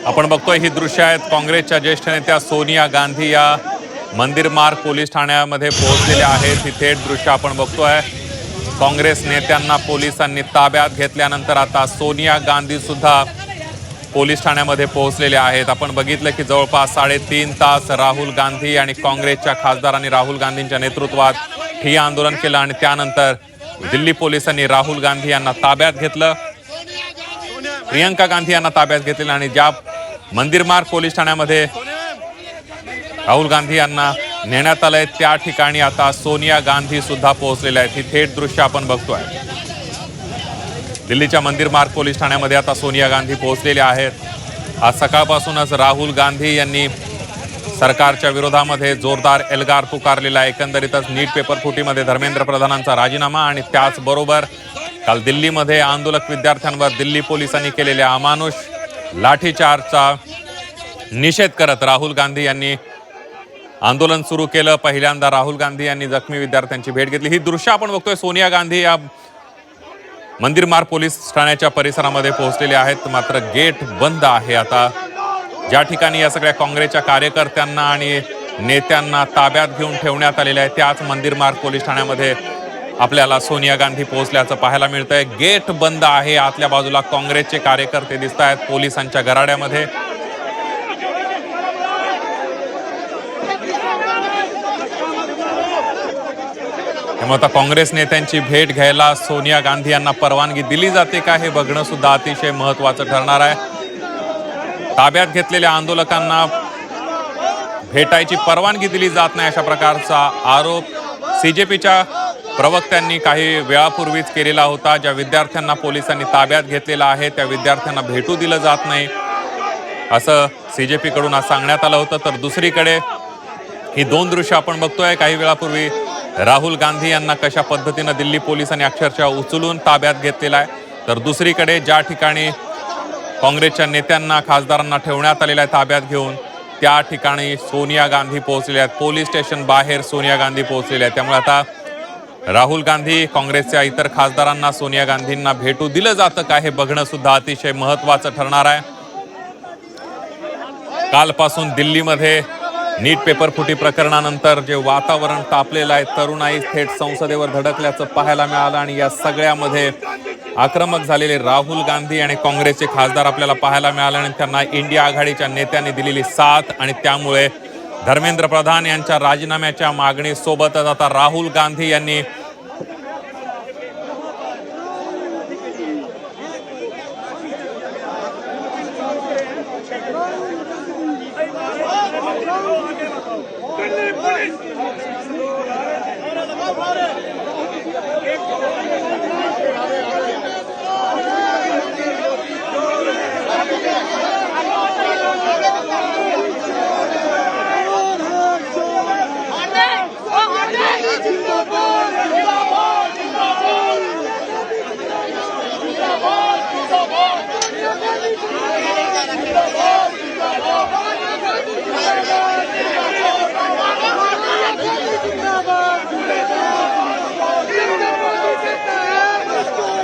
आपण बघतोय ही दृश्य आहेत काँग्रेसच्या ज्येष्ठ नेत्या सोनिया गांधी या मंदिर मार्ग पोलीस ठाण्यामध्ये पोहोचलेल्या आहेत। ही थेट दृश्य आपण बघतोय। काँग्रेस नेत्यांना पोलिसांनी ताब्यात घेतल्यानंतर आता सोनिया गांधी सुद्धा पोलीस ठाण्यामध्ये पोहोचलेले आहेत। आपण बघितलं की जवळपास 3.5 तास राहुल गांधी आणि काँग्रेसच्या खासदारांनी राहुल गांधींच्या नेतृत्वात ठिय्या आंदोलन केलं आणि त्यानंतर दिल्ली पोलिसांनी राहुल गांधी यांना ताब्यात घेतलं, प्रियंका गांधी यांना ताब्यात घेतलेलं आणि ज्या मंदिर मार्ग पोलीस ठाण्यामध्ये राहुल गांधी यांना नेण्यात आलंय त्या ठिकाणी आता सोनिया गांधी सुद्धा पोहोचलेल्या आहेत। ही थेट दृश्य आपण बघतोय। दिल्लीच्या मंदिर मार्ग पोलीस ठाण्यामध्ये आता सोनिया गांधी पोहोचलेल्या आहेत। आज सकाळपासूनच राहुल गांधी यांनी सरकारच्या विरोधामध्ये जोरदार एल्गार पुकारलेला आहे। एकंदरीतच नीट पेपर फुटीमध्ये धर्मेंद्र प्रधानांचा राजीनामा आणि त्याचबरोबर काल दिल्लीमध्ये आंदोलक विद्यार्थ्यांवर दिल्ली पोलिसांनी केलेल्या अमानुष लाठीचार्जचा निषेध करत राहुल गांधी यांनी आंदोलन सुरू केलं। पहिल्यांदा राहुल गांधी यांनी जखमी विद्यार्थ्यांची भेट घेतली। ही दृश्य आपण बघतोय। सोनिया गांधी या मंदिर मार्ग पोलीस ठाण्याच्या परिसरामध्ये पोहोचलेले आहेत, मात्र गेट बंद आहे। आता ज्या ठिकाणी या सगळ्या काँग्रेसच्या कार्यकर्त्यांना आणि नेत्यांना ताब्यात घेऊन ठेवण्यात आलेले आहे त्याच मंदिर मार्ग पोलीस ठाण्यामध्ये आपल्याला सोनिया गांधी पोहोचल्याचं पाहायला मिळतंय। गेट बंद आहे। आतल्या बाजूला काँग्रेसचे कार्यकर्ते दिसत आहेत पोलिसांच्या गराड्यामध्ये। त्यामुळे आता काँग्रेस नेत्यांची भेट घ्यायला सोनिया गांधी यांना परवानगी दिली जाते का हे बघणं सुद्धा अतिशय महत्त्वाचं ठरणार आहे। ताब्यात घेतलेल्या आंदोलकांना भेटायची परवानगी दिली जात नाही अशा प्रकारचा आरोप सीजेपीच्या प्रवक्त्यांनी काही वेळापूर्वीच केलेला होता। ज्या विद्यार्थ्यांना पोलिसांनी ताब्यात घेतलेला आहे त्या विद्यार्थ्यांना भेटू दिलं जात नाही असं सीजेपीकडून आज सांगण्यात आलं होतं। तर दुसरीकडे ही दोन दृश्य आपण बघतोय। काही वेळापूर्वी राहुल गांधी यांना कशा पद्धतीनं दिल्ली पोलिसांनी अक्षरशः उचलून ताब्यात घेतलेला आहे, तर दुसरीकडे ज्या ठिकाणी काँग्रेसच्या नेत्यांना खासदारांना ठेवण्यात आलेल्या आहे ताब्यात घेऊन त्या ठिकाणी सोनिया गांधी पोहोचलेल्या आहेत। पोलीस स्टेशन बाहेर सोनिया गांधी पोहोचलेल्या आहेत। त्यामुळे आता राहुल गांधी काँग्रेसच्या इतर खासदारांना सोनिया गांधींना भेटू दिलं जातं का हे बघणं सुद्धा अतिशय महत्त्वाचं ठरणार आहे। कालपासून दिल्लीमध्ये नीट पेपर फुटी प्रकरणानंतर जे वातावरण तापलेलं आहे, तरुणाई थेट संसदेवर धडकल्याचं पाहायला मिळालं आणि या सगळ्यामध्ये आक्रमक झालेले राहुल गांधी आणि काँग्रेसचे खासदार आपल्याला पाहायला मिळाले आणि त्यांना इंडिया आघाडीच्या नेत्यांनी दिलेली साथ आणि त्यामुळे धर्मेंद्र प्रधान यांच्या राजीनाम्याच्या मागणीसोबतच आता राहुल गांधी यांनी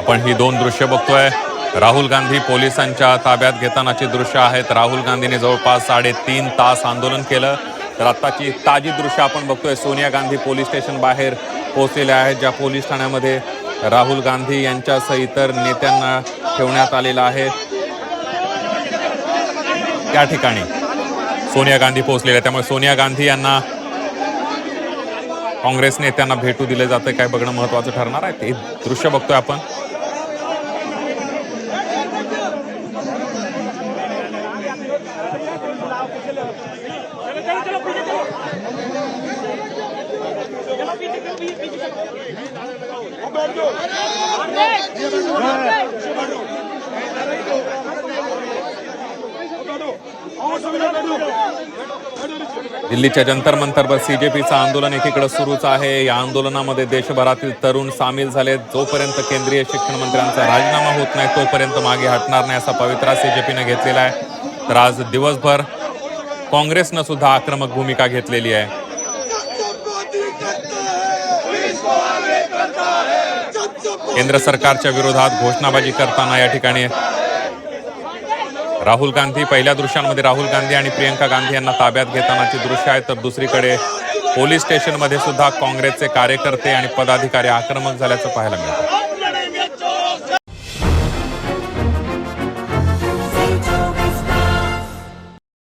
आपण ही दोन दृश्य बघतोय। राहुल गांधी पोलिसांच्या ताब्यात घेतानाची दृश्य आहेत। राहुल गांधीने जवळपास 3.5 तास आंदोलन केलं। तर आताची ताजी दृश्य आपण बघतोय। सोनिया गांधी पोलीस स्टेशन बाहेर पोहोचलेल्या आहेत, ज्या पोलीस ठाण्यामध्ये राहुल गांधी यांच्यासह इतर नेत्यांना ठेवण्यात आलेलं आहे त्या ठिकाणी सोनिया गांधी पोहोचलेल्या आहेत। त्यामुळे सोनिया गांधी यांना काँग्रेस नेत्यांना भेटू दिले जाते काय बघणं महत्त्वाचं ठरणार आहे। ते दृश्य बघतोय आपण। दिल्लीच्या जंतर मंतरवर सीजेपीचं आंदोलन एकीकडे सुरूच आहे। या आंदोलनामध्ये देशभरातील तरुण सामील झाले। जोपर्यंत केंद्रीय शिक्षण मंत्र्यांचा राजीनामा होत नाही तोपर्यंत मागे हटणार नाही असा पवित्रा सीजेपीने घेतलेला आहे। तर आज दिवसभर काँग्रेसनं सुद्धा आक्रमक भूमिका घेतलेली आहे। केंद्र सरकारच्या विरोधात घोषणाबाजी करताना या ठिकाणी राहुल गांधी पहिल्या दृश्यांमध्ये राहुल गांधी आणि प्रियंका गांधी यांना ताब्यात घेतानाची दृश्य आहे, तर दुसरीकडे पोलीस स्टेशनमध्ये सुद्धा काँग्रेसचे कार्यकर्ते आणि पदाधिकारी आक्रमक झाल्याचं पाहायला मिळतं.